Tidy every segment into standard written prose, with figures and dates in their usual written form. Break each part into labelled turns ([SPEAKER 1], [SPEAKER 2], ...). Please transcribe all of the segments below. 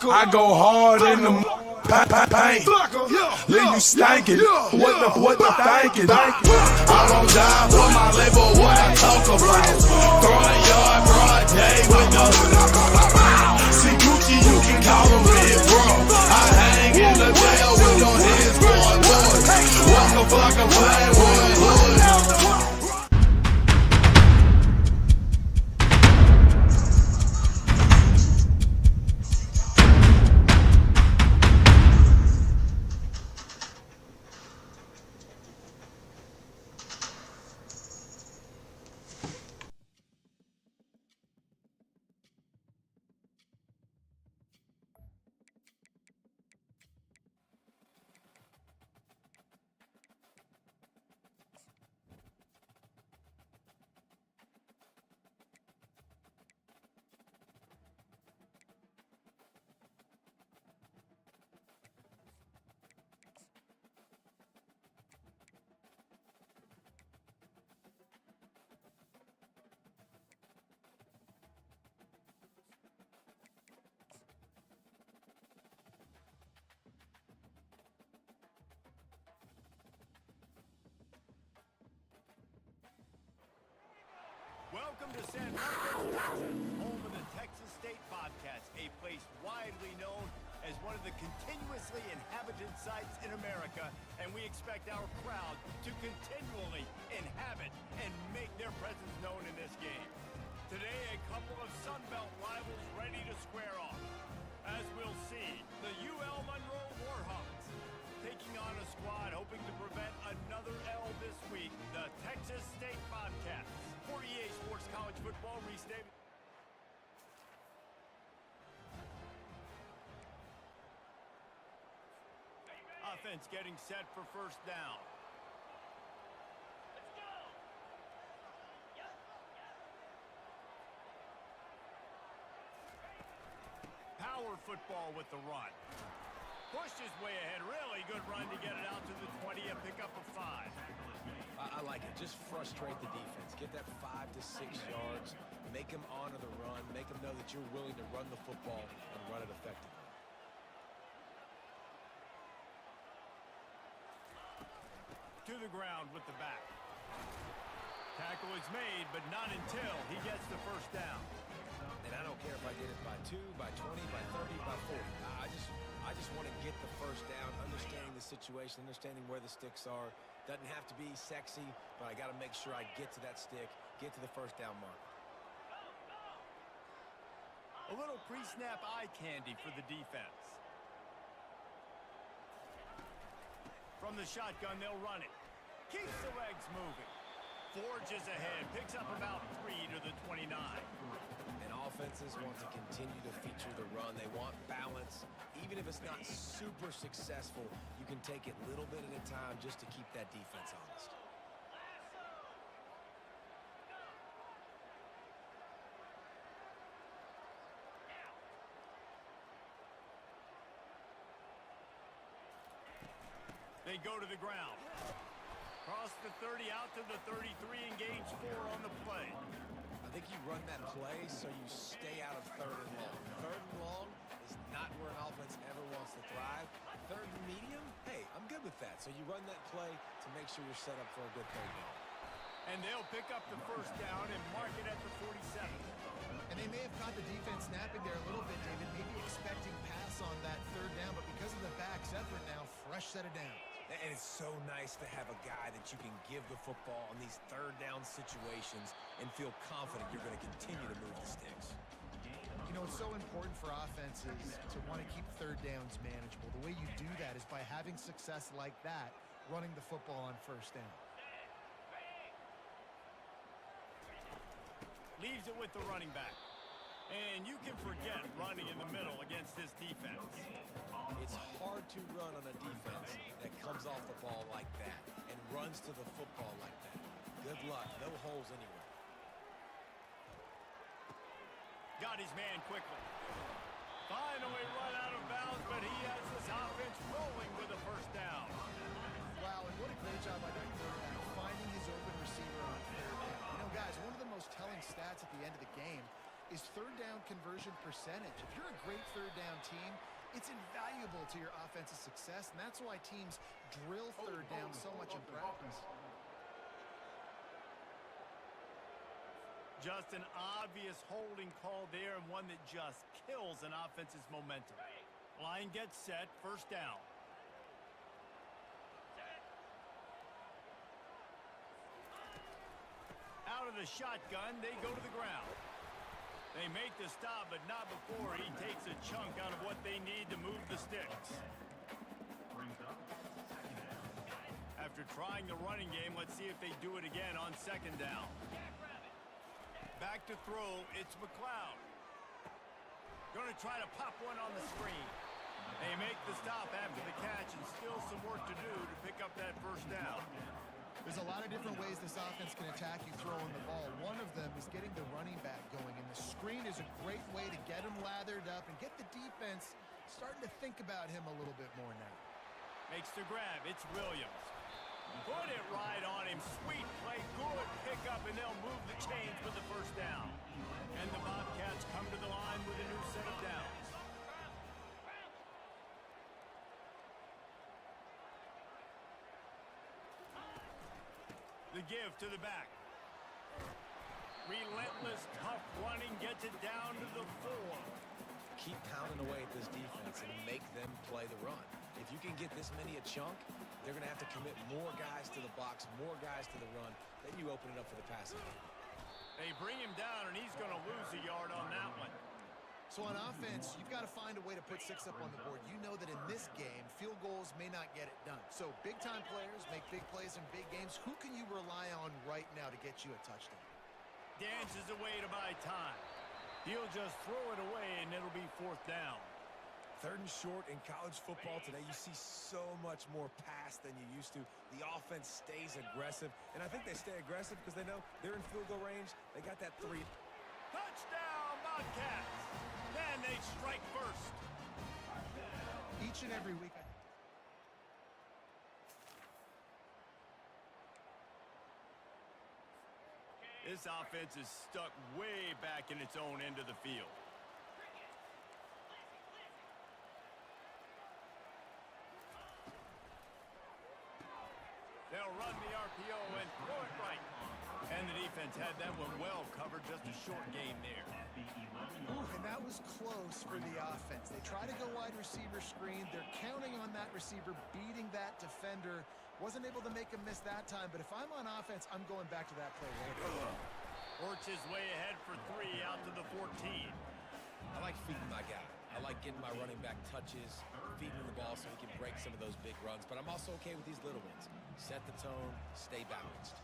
[SPEAKER 1] I go hard in the paint. Leave you stankin'. What the thinking? I won't die for my label. What I talk about? Throwing yard, broad day with no. See Gucci, you can call him big bro. I hang in the jail with no hands, boy. Walk a fucking playwood.
[SPEAKER 2] Welcome to San Marcos, home of the Texas State Bobcats, a place widely known as one of the continuously inhabited sites in America, and we expect our crowd to continually inhabit and make their presence known in this game. Today, a couple of Sun Belt rivals ready to square off. As we'll see, the UL Monroe Warhawks taking on a squad hoping to prevent another L this week, the Texas State Bobcats. For EA Sports College Football restatement. Offense getting set for first down. Let's go. Yep. Power football with the run. Pushed his way ahead. Really good run to get it out to the 20 and pick up a 5.
[SPEAKER 3] I like it. Just frustrate the defense. Get that 5 to 6 yards. Make them honor the run. Make them know that you're willing to run the football and run it effectively.
[SPEAKER 2] To the ground with the back. Tackle is made, but not until he gets the first down.
[SPEAKER 3] And I don't care if I did it by 2, by 20, by 30, by 40. I just want to get the first down, understanding the situation, understanding where the sticks are. Doesn't have to be sexy, but I got to make sure I get to that stick, get to the first down mark.
[SPEAKER 2] A little pre-snap eye candy for the defense. From the shotgun, they'll run it. Keeps the legs moving. Forges ahead, picks up about 3 to the 29.
[SPEAKER 3] And offenses want to continue to feature the run. They want balance. Even if it's not super successful, you can take it little bit at a time just to keep that defense honest.
[SPEAKER 2] They go to the ground. Cross the 30 out to the 33, engage 4 on the play.
[SPEAKER 3] I think you run that play so you stay out of 3rd and long. 3rd and long is not where an offense ever wants to thrive. 3rd and medium, hey, I'm good with that. So you run that play to make sure you're set up for a good 3rd down.
[SPEAKER 2] And they'll pick up the first down and mark it at the 47.
[SPEAKER 4] And they may have caught the defense snapping there a little bit, David, maybe expecting pass on that 3rd down, but because of the back's effort now, fresh set of downs.
[SPEAKER 3] And it's so nice to have a guy that you can give the football in these 3rd down situations and feel confident you're going to continue to move the sticks.
[SPEAKER 4] You know, it's so important for offenses to want to keep 3rd downs manageable. The way you do that is by having success like that, running the football on 1st down.
[SPEAKER 2] Leaves it with the running back. And you can forget running in the middle against this defense.
[SPEAKER 3] It's hard to run on a defense that comes off the ball like that and runs to the football like that. Good luck. No holes anywhere.
[SPEAKER 2] Got his man quickly. Finally run out of bounds, but he has this offense rolling with a first down.
[SPEAKER 4] Wow, and what a great job by that quarterback finding his open receiver on 3rd down. You know, guys, one of the most telling stats at the end of the game is third down conversion percentage. If you're a great third down team, it's invaluable to your offensive success, and that's why teams drill third down so much in practice.
[SPEAKER 2] Just an obvious holding call there, and one that just kills an offense's momentum. Line gets set, first down. Out of the shotgun, they go to the ground. They make the stop, but not before he takes a chunk out of what they need to move the sticks. After trying the running game, let's see if they do it again on second down. Back to throw, it's McLeod. Going to try to pop one on the screen. They make the stop after the catch, and still some work to do to pick up that first down.
[SPEAKER 4] There's a lot of different ways this offense can attack you throwing the ball. One of them is getting the running back going, and the screen is a great way to get him lathered up and get the defense starting to think about him a little bit more now.
[SPEAKER 2] Makes the grab, it's Williams. Put it right on him, sweet play, good pickup, and they'll move the chains with the first down. And the Bobcats come to the line with a new set of downs. The give to the back. Relentless, tough running gets it down to the 4.
[SPEAKER 3] Keep pounding away at this defense and make them play the run. If you can get this many a chunk, they're going to have to commit more guys to the box, more guys to the run. Then you open it up for the passing game.
[SPEAKER 2] They bring him down, and he's going to lose a yard on that one.
[SPEAKER 4] So on offense, you've got to find a way to put 6 up on the board. You know that in this game, field goals may not get it done. So big-time players make big plays in big games. Who can you rely on right now to get you a touchdown?
[SPEAKER 2] Dances away to buy time. He'll just throw it away, and it'll be fourth down.
[SPEAKER 3] Third and short in college football today, you see so much more pass than you used to. The offense stays aggressive, and I think they stay aggressive because they know they're in field goal range. They got that 3.
[SPEAKER 2] Touchdown, Bobcats! Then they strike first.
[SPEAKER 4] Each and every week.
[SPEAKER 2] This offense is stuck way back in its own end of the field. They'll run the RPO and throw it right. And the defense had that one well covered, just a short game there.
[SPEAKER 4] Ooh, and that was close for the offense. They try to go wide receiver screen. They're counting on that receiver beating that defender. Wasn't able to make him miss that time, but if I'm on offense, I'm going back to that play right.
[SPEAKER 2] Works his way ahead for 3 out to the 14.
[SPEAKER 3] I like feeding my guy. I like getting my running back touches, feeding him the ball so he can break some of those big runs, but I'm also okay with these little ones. Set the tone, stay balanced.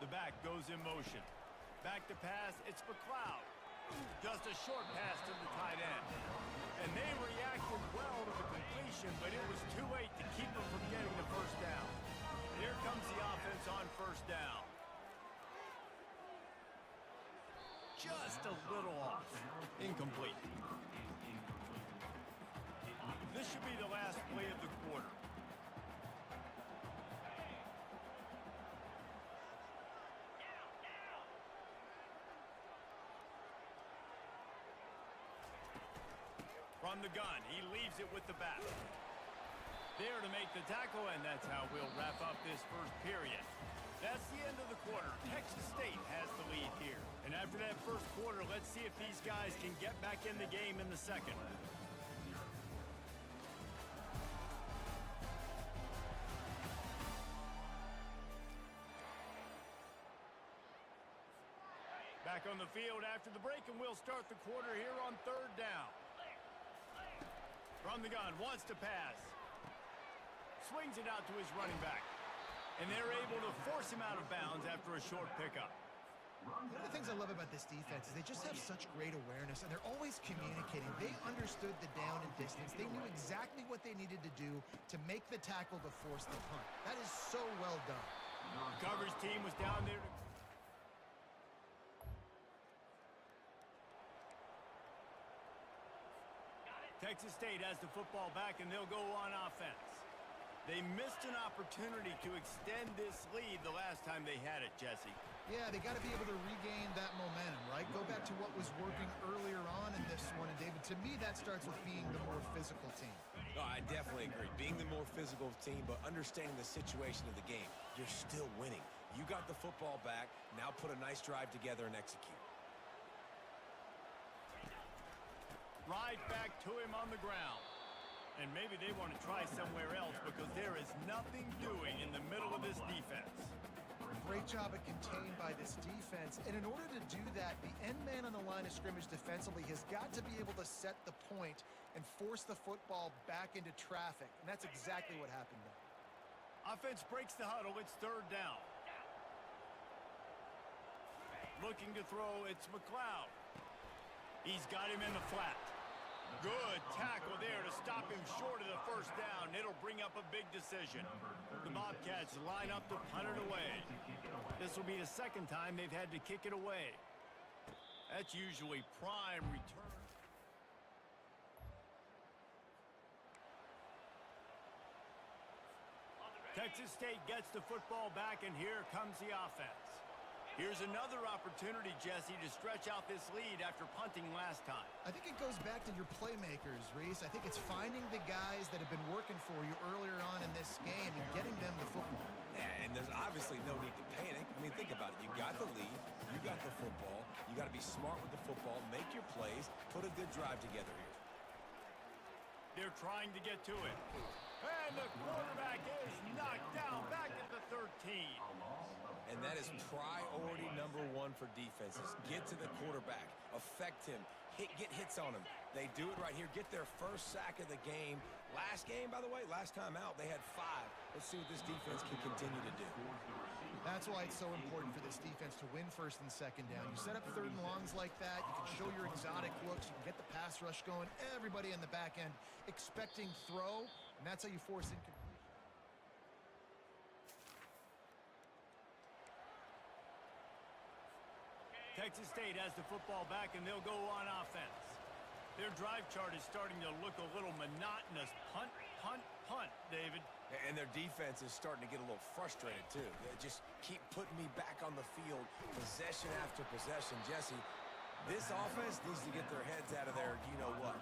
[SPEAKER 2] The back goes in motion. Back to pass, it's McLeod. Just a short pass to the tight end. And they reacted well to the completion, but it was too late to keep them from getting the first down. Here comes the offense on first down. Just a little off. Incomplete. This should be the last play of the quarter. From the gun, he leaves it with the back. There to make the tackle, and that's how we'll wrap up this first period. That's the end of the quarter. Texas State has the lead here. And after that first quarter, let's see if these guys can get back in the game in the second. Back on the field after the break, and we'll start the quarter here on third down. From the gun, wants to pass. Swings it out to his running back. And they're able to force him out of bounds after a short pickup.
[SPEAKER 4] One of the things I love about this defense is they just have such great awareness, and they're always communicating. They understood the down and distance. They knew exactly what they needed to do to make the tackle to force the punt. That is so well done.
[SPEAKER 2] The coverage team was down there to... Texas State has the football back, and they'll go on offense. They missed an opportunity to extend this lead the last time they had it, Jesse.
[SPEAKER 4] Yeah, they got to be able to regain that momentum, right? Go back to what was working To me, that starts with being the more physical team.
[SPEAKER 3] No, I definitely agree. Being the more physical team, but understanding the situation of the game. You're still winning. You got the football back. Now put a nice drive together and execute.
[SPEAKER 2] Right back to him on the ground. And maybe they want to try somewhere else because there is nothing doing in the middle of this defense.
[SPEAKER 4] Great job at contained by this defense. And in order to do that, the end man on the line of scrimmage defensively has got to be able to set the point and force the football back into traffic. And that's exactly what happened there.
[SPEAKER 2] Offense breaks the huddle. It's third down. Looking to throw, it's McLeod. He's got him in the flat. Good tackle there to stop him short of the first down. It'll bring up a big decision. The Bobcats line up to punt it away. This will be the second time they've had to kick it away. That's usually prime return. Texas State gets the football back, and here comes the offense. Here's another opportunity, Jesse, to stretch out this lead after punting last time.
[SPEAKER 4] I think it goes back to your playmakers, Reese. I think it's finding the guys that have been working for you earlier on in this game and getting them the football.
[SPEAKER 3] Yeah, and there's obviously no need to panic. I mean, think about it. You got the lead. You got the football. You got to be smart with the football. Make your plays. Put a good drive together here.
[SPEAKER 2] They're trying to get to it. And the quarterback is knocked down back at the 13.
[SPEAKER 3] And that is priority number one for defenses. Get to the quarterback. Affect him. Get hits on him. They do it right here. Get their first sack of the game. Last game, by the way, last time out, they had 5. Let's see what this defense can continue to do.
[SPEAKER 4] That's why it's so important for this defense to win first and second down. You set up third and longs like that. You can show your exotic looks. You can get the pass rush going. Everybody in the back end expecting throw, and that's how you force incompletion.
[SPEAKER 2] Texas State has the football back, and they'll go on offense. Their drive chart is starting to look a little monotonous. Punt, punt, punt, David.
[SPEAKER 3] And their defense is starting to get a little frustrated, too. They just keep putting me back on the field, possession after possession. Jesse, this offense needs to get their heads out of their you-know-what.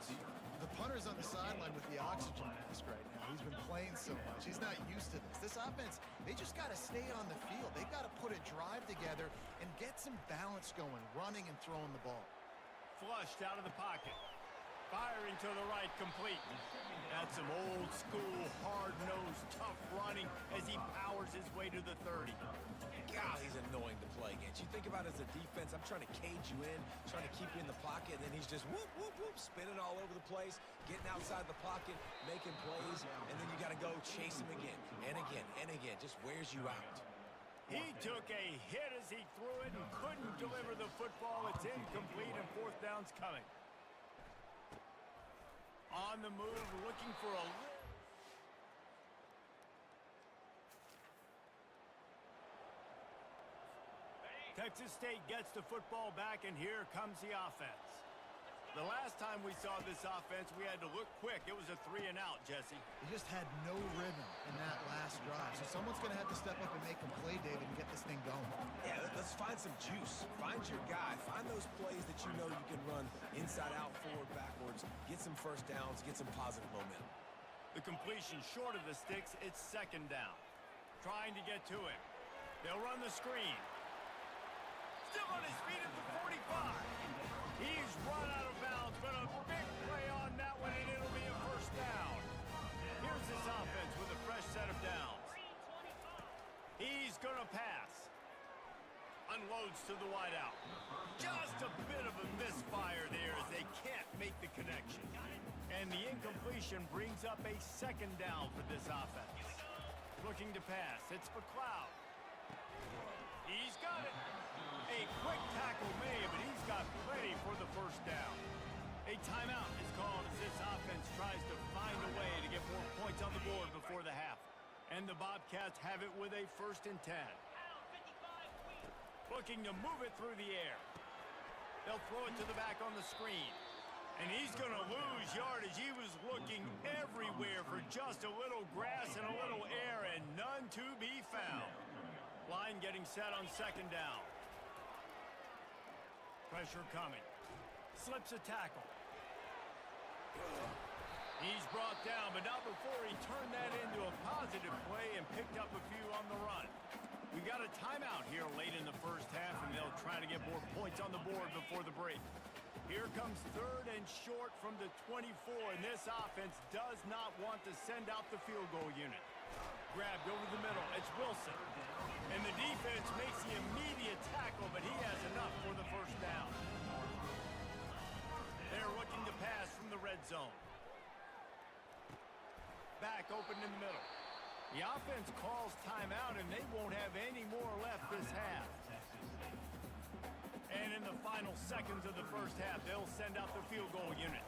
[SPEAKER 4] The punter's on the sideline with the oxygen mask right now. He's been playing so much. He's not used to this. This offense, they just got to stay on the field. They've got to put a drive together and get some balance going, running and throwing the ball.
[SPEAKER 2] Flushed out of the pocket. Firing to the right, complete. That's some old-school, hard-nosed, tough running as he powers his way to the 30.
[SPEAKER 3] God, he's annoying to play against. You think about it as a defense, I'm trying to cage you in, trying to keep you in the pocket, and then he's just whoop, whoop, whoop, spinning all over the place, getting outside the pocket, making plays, and then you got to go chase him again, and again, and again. Just wears you out.
[SPEAKER 2] He took a hit as he threw it and couldn't deliver the football. It's incomplete, and fourth down's coming. On the move, looking for a... Texas State gets the football back, and here comes the offense. The last time we saw this offense, we had to look quick. It was a 3-and-out, Jesse.
[SPEAKER 4] They just had no rhythm in that last drive. So someone's going to have to step up and make a play, David, and get this thing going.
[SPEAKER 3] Yeah, let's find some juice. Find your guy. Find those plays that you know you can run inside out, forward, backwards. Get some first downs. Get some positive momentum.
[SPEAKER 2] The completion short of the sticks. It's second down. Trying to get to him. They'll run the screen. Still on his feet at the 45. He's run out of bounds, but a big play on that one, and it'll be a first down. Here's this offense with a fresh set of downs. He's going to pass. Unloads to the wideout. Just a bit of a misfire there as they can't make the connection. And the incompletion brings up a second down for this offense. Looking to pass. It's McLeod. He's got it. A quick tackle made, but he's got plenty for the first down. A timeout is called as this offense tries to find a way to get more points on the board before the half. And the Bobcats have it with a 1st and 10. Looking to move it through the air. They'll throw it to the back on the screen. And he's going to lose yardage. He was looking everywhere for just a little grass and a little air, and none to be found. Line getting set on second down. Pressure coming. Slips a tackle. He's brought down, but not before he turned that into a positive play and picked up a few on the run. We got a timeout here late in the first half, and they'll try to get more points on the board before the break. Here comes 3rd and short from the 24, and this offense does not want to send out the field goal unit. Grabbed over the middle. It's Wilson. And the defense makes the immediate tackle, but he has enough for the first down. They're looking to pass from the red zone. Back open in the middle. The offense calls timeout, and they won't have any more left this half. And in the final seconds of the first half, they'll send out the field goal unit.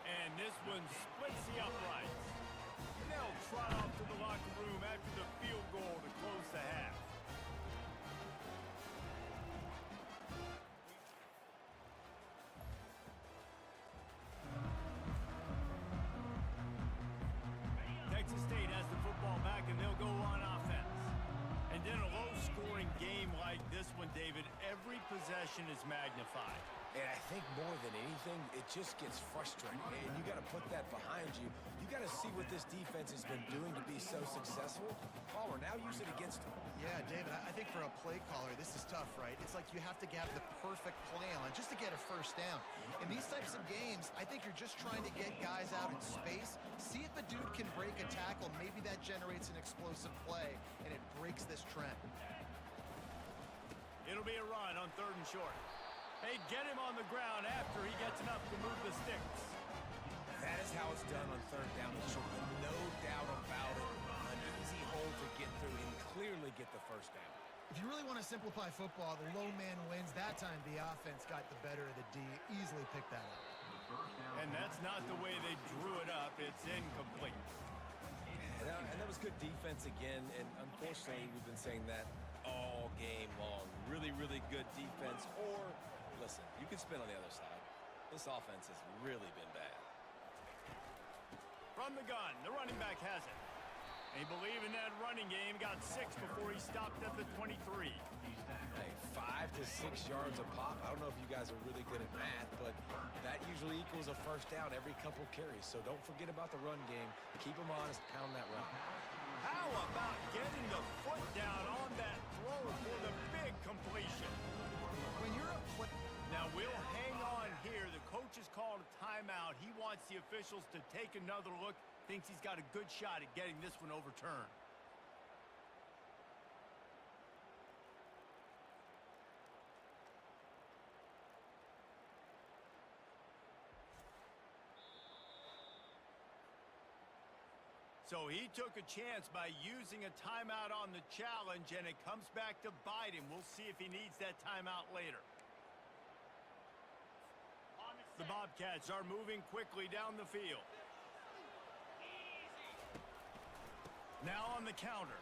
[SPEAKER 2] And this one splits the uprights. And they'll trot off to the locker room after the field goal to close the half. Texas State has the football back, and they'll go on offense. And in a low-scoring game like this one, David, every possession is magnified.
[SPEAKER 3] And I think more than anything, it just gets frustrating. And you got to put that behind you. You got to see what this defense has been doing to be so successful. Palmer, now use it against them.
[SPEAKER 4] Yeah, David, I think for a play caller, this is tough, right? It's like you have to have the perfect play on just to get a first down. In these types of games, I think you're just trying to get guys out in space, see if a dude can break a tackle. Maybe that generates an explosive play, and it breaks this trend.
[SPEAKER 2] It'll be a run on 3rd and short. They get him on the ground after he gets enough to move the sticks.
[SPEAKER 3] That is how it's done on 3rd down. There should be no doubt about it. An easy hole to get through and clearly get the first down.
[SPEAKER 4] If you really want to simplify football, the low man wins. That time the offense got the better of the D. Easily picked that up.
[SPEAKER 2] And that's not the way they drew it up. It's incomplete.
[SPEAKER 3] And that was good defense again. And unfortunately, we've been saying that all game long. Really, really good defense. Or, listen, you can spin on the other side. This offense has really been bad.
[SPEAKER 2] From the gun, the running back has it. They believe in that running game. Got 6 before he stopped at the 23.
[SPEAKER 3] Hey, 5 to 6 yards a pop. I don't know if you guys are really good at math, but that usually equals a first down every couple carries. So don't forget about the run game. Keep them honest. Pound that run.
[SPEAKER 2] How about getting the foot down on that throw for the big completion?
[SPEAKER 4] When you're a play...
[SPEAKER 2] Now we'll hang on here. The coach has called a timeout. He wants the officials to take another look. Thinks he's got a good shot at getting this one overturned. So he took a chance by using a timeout on the challenge, and it comes back to bite him. We'll see if he needs that timeout later. The Bobcats are moving quickly down the field. Now on the counter.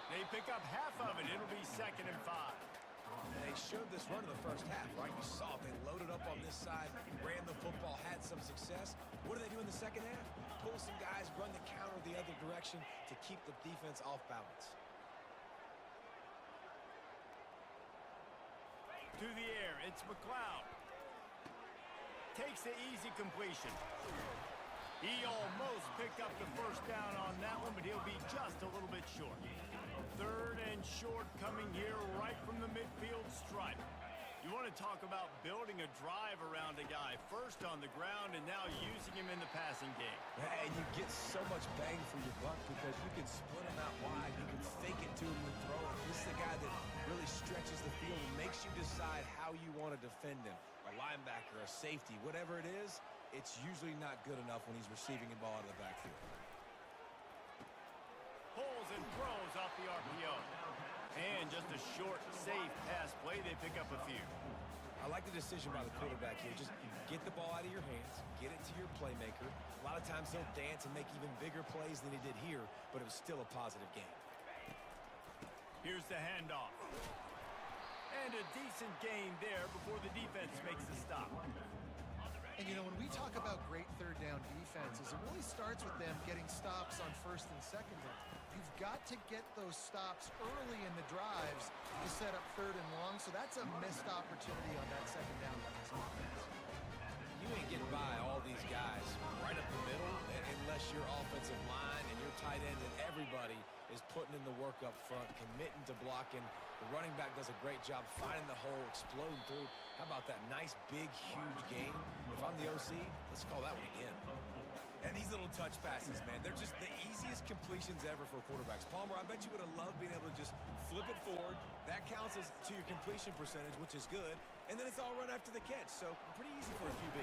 [SPEAKER 2] They pick up half of it. It'll be 2nd and 5.
[SPEAKER 3] They showed this run in the first half, right? You saw it. They loaded up on this side, ran the football, had some success. What do they do in the second half? Pull some guys, run the counter the other direction to keep the defense off balance.
[SPEAKER 2] To the air, it's McLeod. Takes the easy completion. He almost picked up the first down on that one, but he'll be just a little bit short. 3rd and short coming here right from the midfield stripe. You want to talk about building a drive around a guy. First on the ground and now using him in the passing game.
[SPEAKER 3] And you get so much bang for your buck because you can split him out wide. You can fake it to him and throw it. This is the guy that really stretches the field and makes you decide how you want to defend him. A linebacker, a safety, whatever it is, it's usually not good enough when he's receiving the ball out of the backfield.
[SPEAKER 2] Pulls and throws off the RPO. And just a short, safe pass play. They pick up a few.
[SPEAKER 3] I like the decision by the quarterback here. Just get the ball out of your hands, get it to your playmaker. A lot of times he'll dance and make even bigger plays than he did here, but it was still a positive game.
[SPEAKER 2] Here's the handoff. And a decent gain there before the defense makes the stop.
[SPEAKER 4] And, you know, when we talk about great third down defenses, it really starts with them getting stops on first and second downs. You've got to get those stops early in the drives to set up third and long, so that's a missed opportunity on that second down by this defense.
[SPEAKER 3] You ain't getting by all these guys right up the middle unless your offensive line and your tight end and everybody is putting in the work up front, committing to blocking. The running back does a great job finding the hole, exploding through. How about that nice, big, huge game? If I'm the OC, let's call that one again. And these little touch passes, man, they're just the easiest completions ever for quarterbacks. Palmer, I bet you would have loved being able to just flip it forward. That counts as to your completion percentage, which is good. And then it's all run after the catch, so pretty easy for a QB.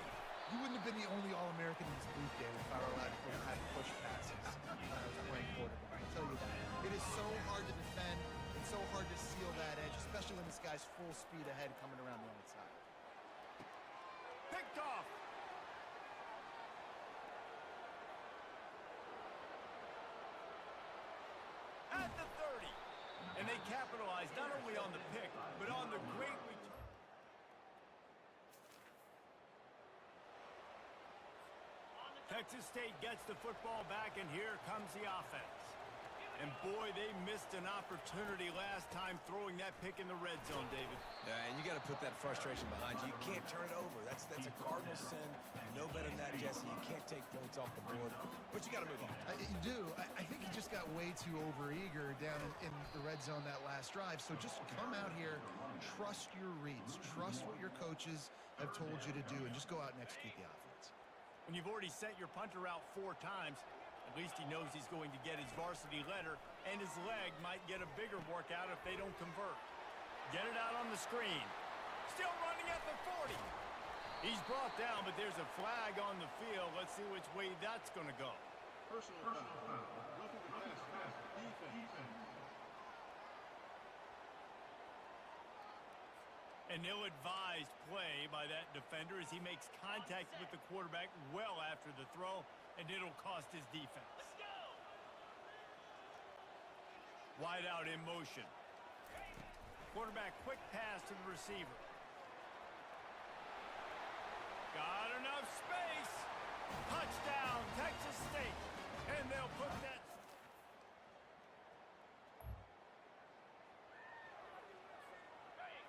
[SPEAKER 4] You wouldn't have been the only All-American in this booth, David, if I were allowed to put high push passes when I was playing quarterback. I'll tell you that. It is so hard to defend and so hard to seal that edge, especially when this guy's full speed ahead coming around the outside.
[SPEAKER 2] Picked off. At the 30. And they capitalize not only on the pick, but on the great return. Texas State gets the football back, and here comes the offense. And boy, they missed an opportunity last time throwing that pick in the red zone, David.
[SPEAKER 3] Yeah, and you got to put that frustration behind you. You can't turn it over. That's a cardinal sin. You know better than that, Jesse. You can't take points off the board, but you got to move on.
[SPEAKER 4] You do. I think he just got way too overeager down in the red zone that last drive. So just come out here, trust your reads, trust what your coaches have told you to do, and just go out and execute the offense.
[SPEAKER 2] When you've already sent your punter out 4 times, at least he knows he's going to get his varsity letter, and his leg might get a bigger workout if they don't convert. Get it out on the screen. Still running at the 40. He's brought down, but there's a flag on the field. Let's see which way that's going to go.
[SPEAKER 5] Personal foul. Roughing the pass. Defense.
[SPEAKER 2] An ill-advised play by that defender as he makes contact with the quarterback well after the throw, and it'll cost his defense. Wide out in motion. Quarterback quick pass to the receiver. Got enough space. Touchdown, Texas State. And they'll put that.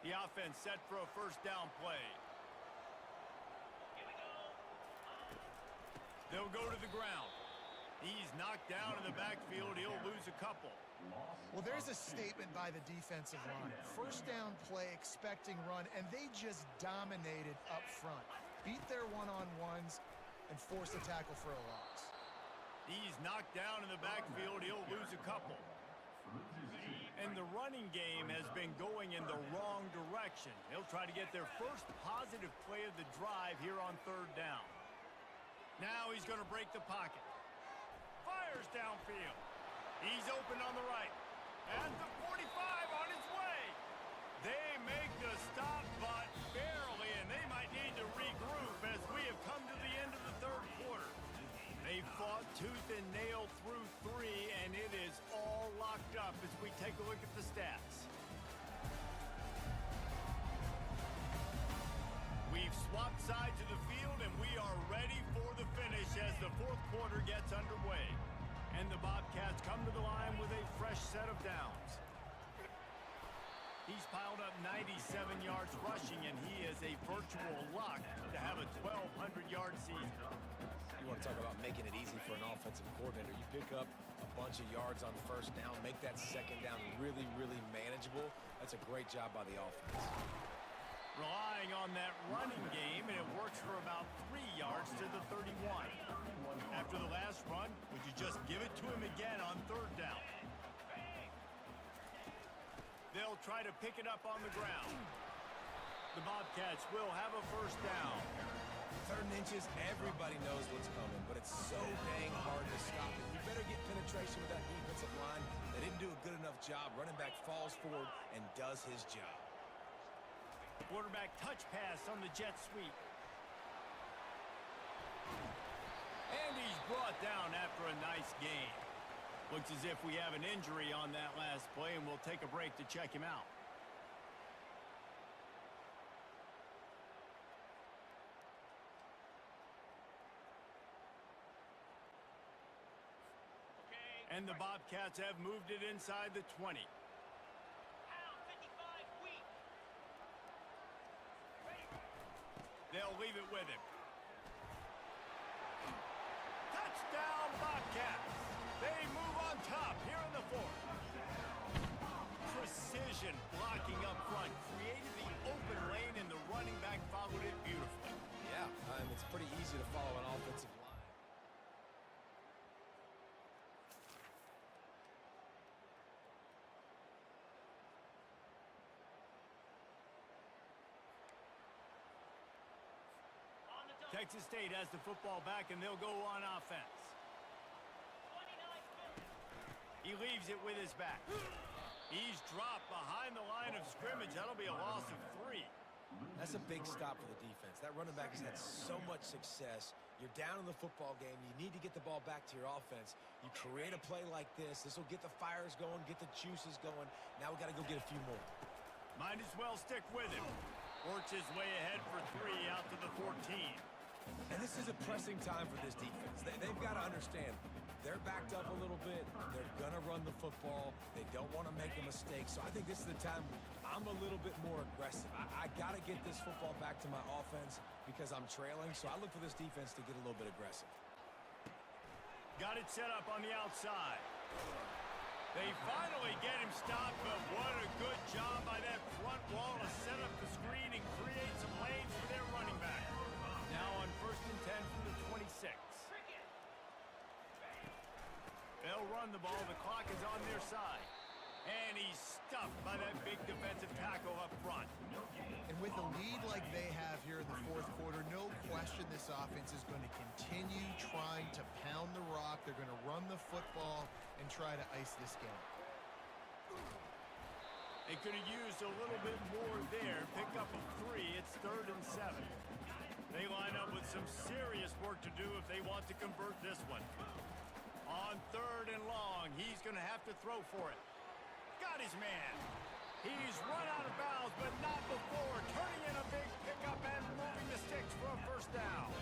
[SPEAKER 2] The offense set for a first down play. They'll go to the ground. He's knocked down in the backfield. He'll lose a couple.
[SPEAKER 4] Well, there's a statement by the defensive line. First down play, expecting run, and they just dominated up front. Beat their one-on-ones and forced a tackle for a loss.
[SPEAKER 2] He's knocked down in the backfield. He'll lose a couple. And the running game has been going in the wrong direction. They'll try to get their first positive play of the drive here on third down. Now he's going to break the pocket. Fires downfield. He's open on the right. And the 45 on his way. They make the stop, but barely, and they might need to regroup as we have come to the end of the third quarter. They fought tooth and nail through 3, and it is all locked up as we take a look at the stats. We've swapped sides of the field, and we are ready for the finish as the fourth quarter gets underway. And the Bobcats come to the line with a fresh set of downs. He's piled up 97 yards rushing, and he is a virtual lock to have a 1,200-yard season.
[SPEAKER 3] You want to talk about making it easy for an offensive coordinator. You pick up a bunch of yards on first down, make that second down really, really manageable. That's a great job by the offense.
[SPEAKER 2] Relying on that running game, and it works for about 3 yards to the 31. After the last run, would you just give it to him again on third down? They'll try to pick it up on the ground. The Bobcats will have a first down.
[SPEAKER 3] Third and inches, everybody knows what's coming, but it's so dang hard to stop it. You better get penetration with that defensive line. They didn't do a good enough job. Running back falls forward and does his job.
[SPEAKER 2] Quarterback touch pass on the jet sweep. And he's brought down after a nice gain. Looks as if we have an injury on that last play, and we'll take a break to check him out. And the Bobcats have moved it inside the 20. They'll leave it with him. Touchdown, Bobcats! They move on top here in the fourth. Precision blocking up front created the open lane, and the running back followed it beautifully.
[SPEAKER 3] Yeah, it's pretty easy to follow an offensive line.
[SPEAKER 2] Texas State has the football back, and they'll go on offense. He leaves it with his back. He's dropped behind the line of scrimmage. That'll be a loss of 3.
[SPEAKER 3] That's a big stop for the defense. That running back has had so much success. You're down in the football game. You need to get the ball back to your offense. You create a play like this. This will get the fires going, get the juices going. Now we got to go get a few more.
[SPEAKER 2] Might as well stick with him. Works his way ahead for 3 out to the 14.
[SPEAKER 3] And this is a pressing time for this defense. They've got to understand, they're backed up a little bit. They're going to run the football. They don't want to make a mistake. So I think this is the time I'm a little bit more aggressive. I got to get this football back to my offense because I'm trailing. So I look for this defense to get a little bit aggressive.
[SPEAKER 2] Got it set up on the outside. They finally get him stopped, but what a good job by that front wall to set up the screen and create some lanes for their running back. Now on 1st and 10 from the 26. They'll run the ball. The clock is on their side. And he's stuffed by that big defensive tackle up front.
[SPEAKER 4] And with a lead like they have here in the fourth quarter, no question this offense is going to continue trying to pound the rock. They're going to run the football and try to ice this game.
[SPEAKER 2] They could have used a little bit more there. Pick up a 3. It's 3rd and 7. They line up with some serious work to do if they want to convert this one. On 3rd and long, he's going to have to throw for it. Got his man. He's run out of bounds, but not before turning in a big pickup and moving the sticks for a 1st down.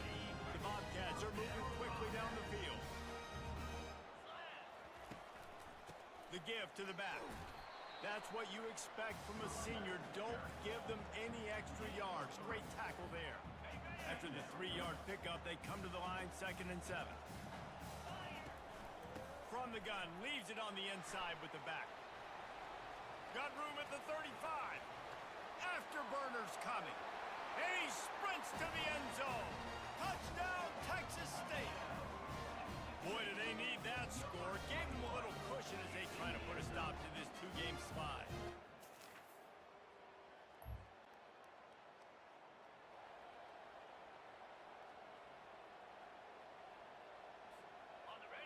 [SPEAKER 2] The Bobcats are moving quickly down the field. The give to the back. That's what you expect from a senior. Don't give them any extra yards. Great tackle there. After the 3-yard pickup, they come to the line, 2nd and 7. From the gun, leaves it on the inside with the back. Got room at the 35. Afterburner's coming. And he sprints to the end zone. Touchdown, Texas State. Boy, do they need that score. Gave them a little cushion as they try to put a stop to this 2-game slide.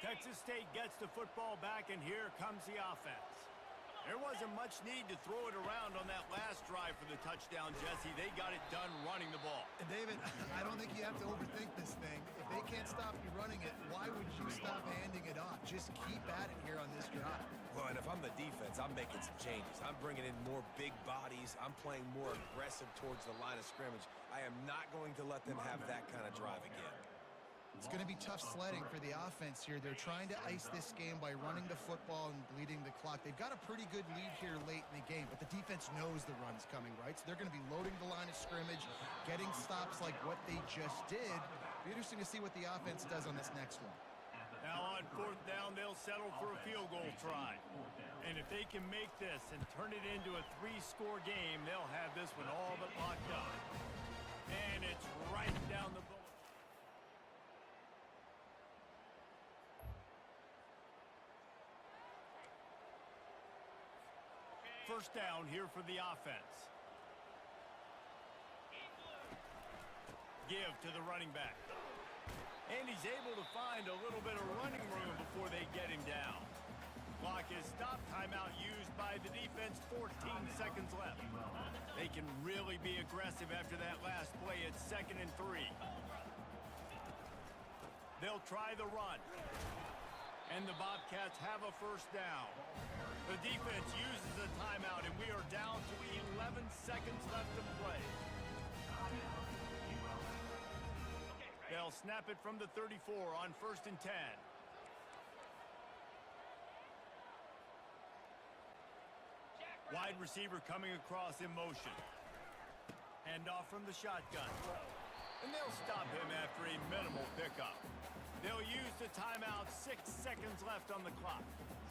[SPEAKER 2] Texas State gets the football back, and here comes the offense. There wasn't much need to throw it around on that last drive for the touchdown, Jesse. They got it done running the ball.
[SPEAKER 4] And David, I don't think you have to overthink this thing. If they can't stop you running it, why would you stop handing it off? Just keep at it here on this drive.
[SPEAKER 3] Well, and if I'm the defense, I'm making some changes. I'm bringing in more big bodies. I'm playing more aggressive towards the line of scrimmage. I am not going to let them have that kind of drive again.
[SPEAKER 4] It's going to be tough sledding for the offense here. They're trying to ice this game by running the football and bleeding the clock. They've got a pretty good lead here late in the game, but the defense knows the run's coming, right? So they're going to be loading the line of scrimmage, getting stops like what they just did. Be interesting to see what the offense does on this next one.
[SPEAKER 2] Now on 4th down, they'll settle for a field goal try. And if they can make this and turn it into a 3-score game, they'll have this one all but locked up. And it's right down the bowl. 1st down here for the offense. Give to the running back. And he's able to find a little bit of running room before they get him down. Clock is stopped. Timeout used by the defense. 14 seconds left. They can really be aggressive after that last play. It's 2nd and 3. They'll try the run. And the Bobcats have a 1st down. The defense uses a timeout, and we are down to 11 seconds left to play. They'll snap it from the 34 on 1st and 10. Wide receiver coming across in motion. Handoff from the shotgun. And they'll stop him after a minimal pickup. They'll use the timeout, 6 seconds left on the clock.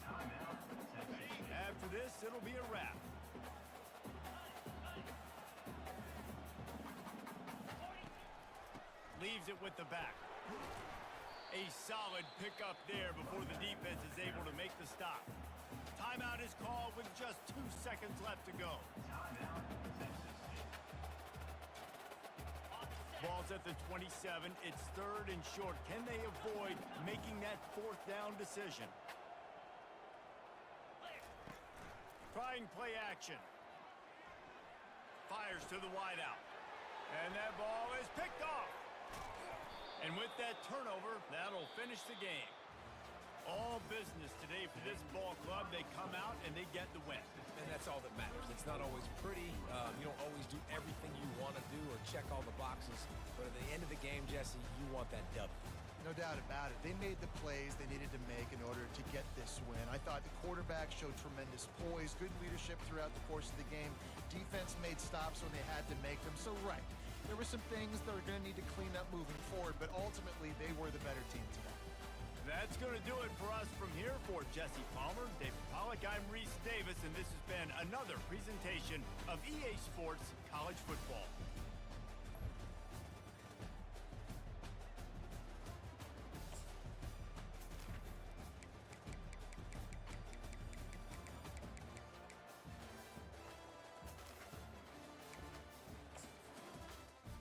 [SPEAKER 2] After this, it'll be a wrap. Leaves it with the back. A solid pickup there before the defense is able to make the stop. Timeout is called with just 2 seconds left to go. Ball's at the 27. It's 3rd and short. Can they avoid making that 4th down decision? Trying play action. Fires to the wideout. And that ball is picked off. And with that turnover, that'll finish the game. All business today for this ball club. They come out and they get the win.
[SPEAKER 3] And that's all that matters. It's not always pretty. You don't always do everything you want to do or check all the boxes. But at the end of the game, Jesse, you want that W.
[SPEAKER 4] No doubt about it. They made the plays they needed to make in order to get this win. I thought the quarterback showed tremendous poise, good leadership throughout the course of the game. Defense made stops when they had to make them. So, right, there were some things that are going to need to clean up moving forward, but ultimately they were the better team today.
[SPEAKER 2] That's going to do it for us from here. For Jesse Palmer, David Pollack, I'm Reese Davis, and this has been another presentation of EA Sports College Football.